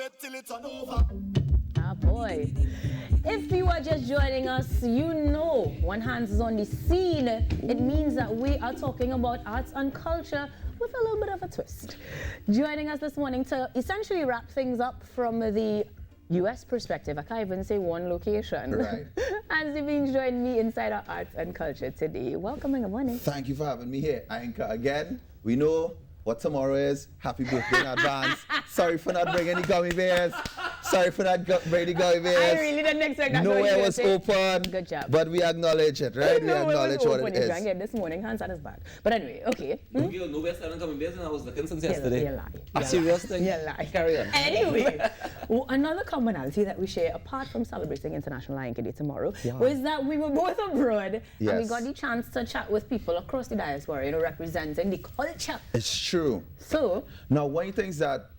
it till it's over. Ah, boy. If you are just joining us, you know One Hands is on the scene. It means that we are talking about arts and culture with a little bit of a twist. Joining us this morning to essentially wrap things up from the US perspective, I can't even say one location. Right. Ansley Beans joined me inside our arts and culture today. Welcome and good morning. Thank you for having me here, Anchor. Again, we know what tomorrow is. Happy birthday in advance. Sorry for not bringing any gummy bears. Sorry for not bringing gummy bears. I really didn't expect that. Nowhere was open. Good job. But we acknowledge it, right? We acknowledge what it is. Again, this morning, hands at his back. But anyway, okay. Nowhere selling gummy bears, and I was looking since yesterday. You lie. A serious thing? You lie. Carry on. Anyway, another commonality that we share, apart from celebrating International Lion Day tomorrow, was that we were both abroad and we got the chance to chat with people across the diaspora, you know, representing the culture. It's true. So, now, one of the things that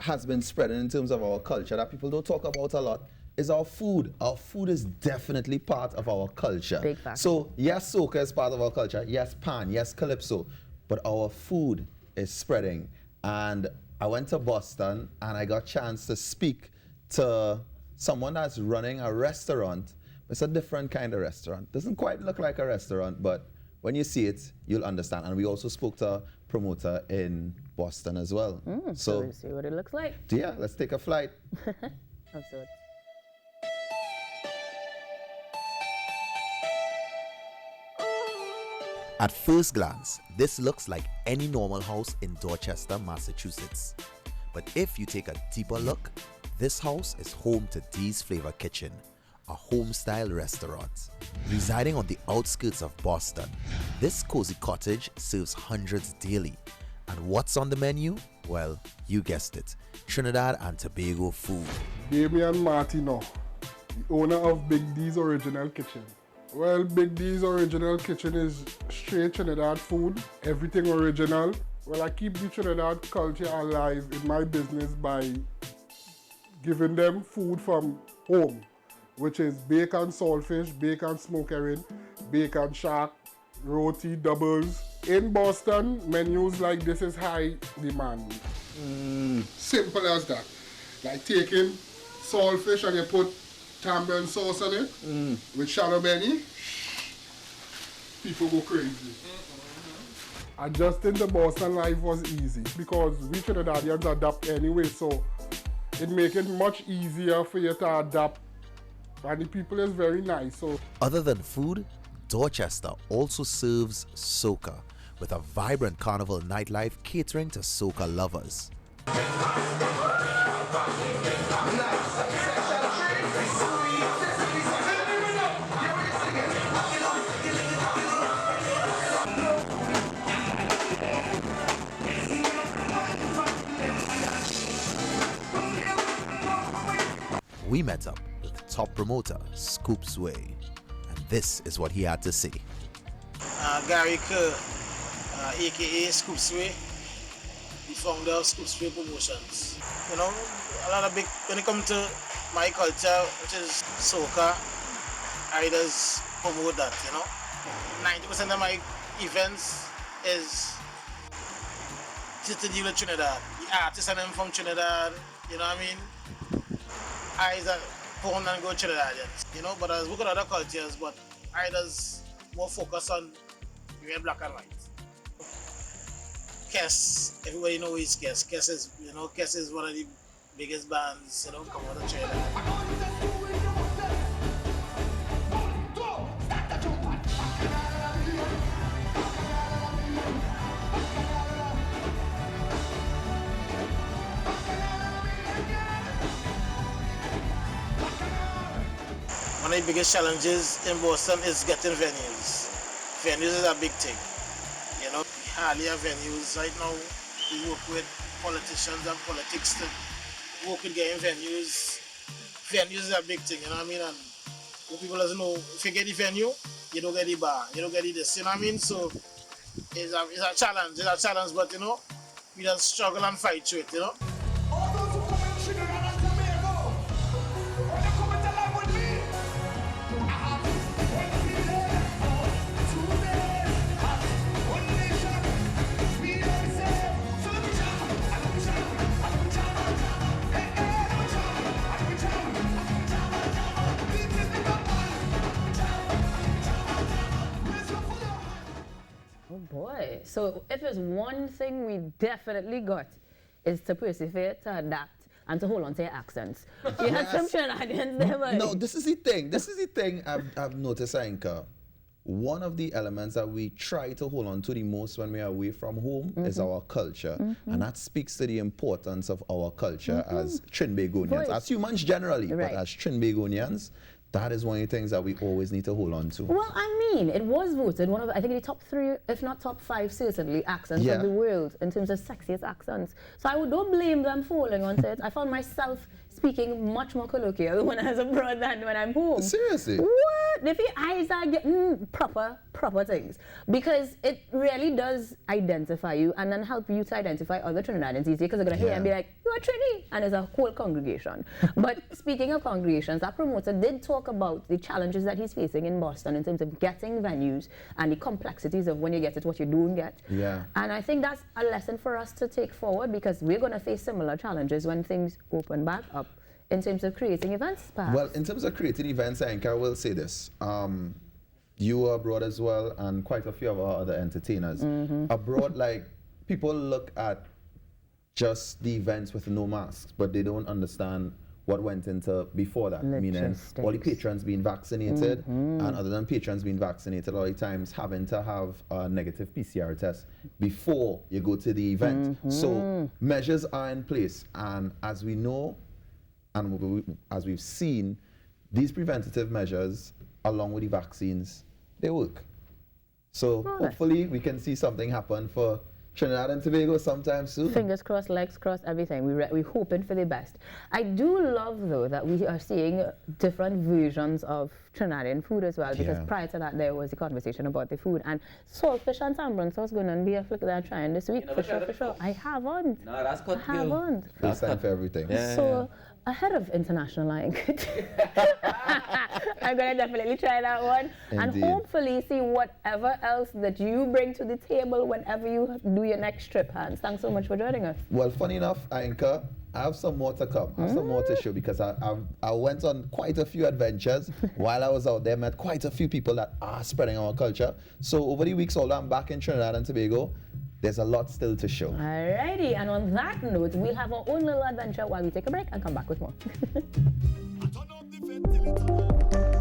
has been spreading in terms of our culture that people don't talk about a lot is our food. Our food is definitely part of our culture. Big fact. So, yes, soca is part of our culture. Yes, pan, yes, calypso. But our food is spreading. And I went to Boston and I got a chance to speak to someone that's running a restaurant. It's a different kind of restaurant. Doesn't quite look like a restaurant, but when you see it, you'll understand. And we also spoke to a promoter in Boston as well. So we'll see what it looks like. Yeah, let's take a flight. Absolutely. At first glance, this looks like any normal house in Dorchester, Massachusetts. But if you take a deeper look, this house is home to Dee's Flavor Kitchen, a home-style restaurant. Residing on the outskirts of Boston, this cozy cottage serves hundreds daily. And what's on the menu? Well, you guessed it, Trinidad and Tobago food. Damian Martino, the owner of Big D's Original Kitchen. Well, Big D's Original Kitchen is straight Trinidad food, everything original. Well, I keep the Trinidad culture alive in my business by giving them food from home, which is bacon saltfish, bacon smoke herring, bacon shark, roti doubles. In Boston, menus like this is high demand. Simple as that. Like taking saltfish and you put tamarind sauce on it with shallow benny, people go crazy. Adjusting to Boston life was easy because we Trinidadians adapt anyway, so it makes it much easier for you to adapt. And the people is very nice. So Other than food, Dorchester also serves soca, with a vibrant carnival nightlife catering to soca lovers. We met up with top promoter Scoops Way, and this is what he had to say. Gary Kerr, aka Scoops Way, the founder of Scoops Way Promotions. You know, a lot of big, when it comes to my culture, which is soca, I just promote that, you know. 90% of my events is just to deal with Trinidad. The artists and them from Trinidad, you know what I mean? I is a born and go Trinidadians, you know, but I work with other cultures, but I just more focus on red, black and white. Kess, everybody knows who is Kess. Kess is, you know, Kess is one of the biggest bands, you know, come out of Trinidad. One of the biggest challenges in Boston is getting venues. Venues is a big thing. You know, we hardly have venues. Right now, we work with politicians and politics to work with getting venues. Venues is a big thing, you know what I mean? And what people doesn't know, if you get the venue, you don't get the bar, you don't get the this, you know what I mean? So, it's a challenge, but you know, we just struggle and fight through it, you know? Oh boy. So if there's one thing we definitely got is to persevere, to adapt, and to hold on to your accents. You had some Trinidadians there, but No, this is the thing. This is the thing I've noticed, Anchor. One of the elements that we try to hold on to the most when we are away from home is our culture. And that speaks to the importance of our culture as Trinbagonians, as humans generally, Right. but as Trinbagonians, that is one of the things that we always need to hold on to. well, I mean, it was voted one of, I think, the top 3, if not top 5, certainly, accents Yeah. of the world in terms of sexiest accents. So I don't blame them for holding on to it. I found myself speaking much more colloquial when I was abroad than when I'm home. Seriously? What? If your eyes are getting proper things. Because it really does identify you and then help you to identify other Trinidadians easier, because they're going to hear Yeah. and be like, you're a Trini, and there's a whole congregation. But speaking of congregations, that promoter did talk about the challenges that he's facing in Boston in terms of getting venues and the complexities of when you get it, what you don't get. Yeah. And I think that's a lesson for us to take forward, because we're going to face similar challenges when things open back up in terms of creating events, perhaps. Well, in terms of creating events, Anchor, I will say this. You were abroad as well, and quite a few of our other entertainers. Abroad, like, people look at just the events with no masks, but they don't understand what went into before that. Meaning, all the patrons being vaccinated, and other than patrons being vaccinated, all the times having to have a negative PCR test before you go to the event. So measures are in place, and as we know, and as we've seen, these preventative measures, along with the vaccines, they work. So hopefully we can see something happen for Trinidad and Tobago sometime soon. Fingers crossed, legs crossed, everything. We're hoping for the best. I do love, though, that we are seeing different versions of Trinidadian food as well, because Yeah. prior to that there was a conversation about the food. And saltfish and tamarind sauce going to be a flick that I'm trying this week, never for sure, tried for it sure. before? I haven't. No, that's I cut, girl. haven't. First time for everything. Yeah. So, ahead of International Lion I'm going to definitely try that one. Indeed. And hopefully see whatever else that you bring to the table whenever you do your next trip, Hans. Thanks so much for joining us. Well, funny enough, Anchor, I have some more to come. I have some more to show, because I went on quite a few adventures while I was out there, met quite a few people that are spreading our culture. So over the weeks, although I'm back in Trinidad and Tobago, there's a lot still to show. Alrighty, and on that note, we'll have our own little adventure while we take a break and come back with more. I turn up the vent till it turn up.